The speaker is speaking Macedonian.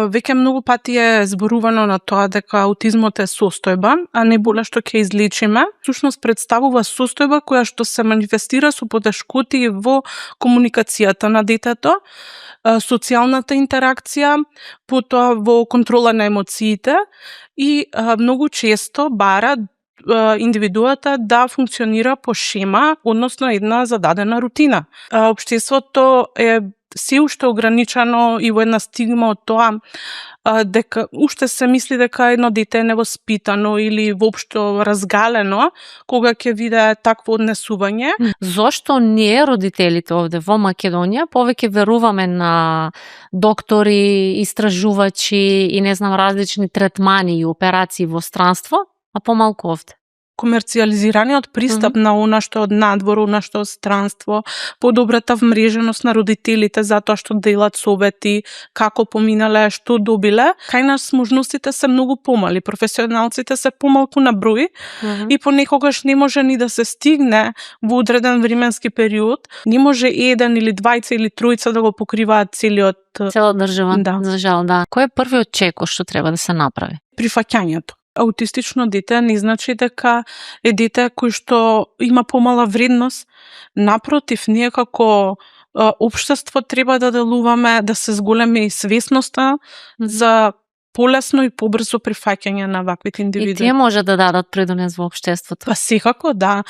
веќе многу пати е зборувано на тоа дека аутизмот е состојба, а не болест што ќе излечиме. Всушност представува состојба која што се манифестира со потешкоти во комуникацијата на детето, социјалната интеракција, потоа во контрола на емоциите и многу често бара индивидуата да функционира по шема, односно една зададена рутина. Општеството е се уште ограничено и во една стигма од тоа дека уште се мисли дека едно дете е невоспитано или воопшто разгалено кога ќе виде такво однесување. Зошто ние, родителите овде во Македонија, повеќе веруваме на доктори, истражувачи и не знам различни третмани и операции во странство, а помалку овде? Комерцијализираниот пристап на она што од надвор, она што од странство, подобрата вмреженост на родителите затоа што делат совети, како поминале, што добиле, кај нас можностите се многу помали, професионалците се помалку на број и понекогаш не може ни да се стигне во одреден временски период, не може еден или двајца или тројца да го покриваат цела држава, да. За жал, да. Кој е првиот чекор што треба да се направи? Прифаќањето. Аутистично дете не значи дека е дете кој што има помала вредност. Напротив, ние како општество треба да делуваме, да се зголеми свесноста за полесно и побрзо прифаќање на ваквите индивиди. И тие може да дадат придонес во општеството. Па секако, да.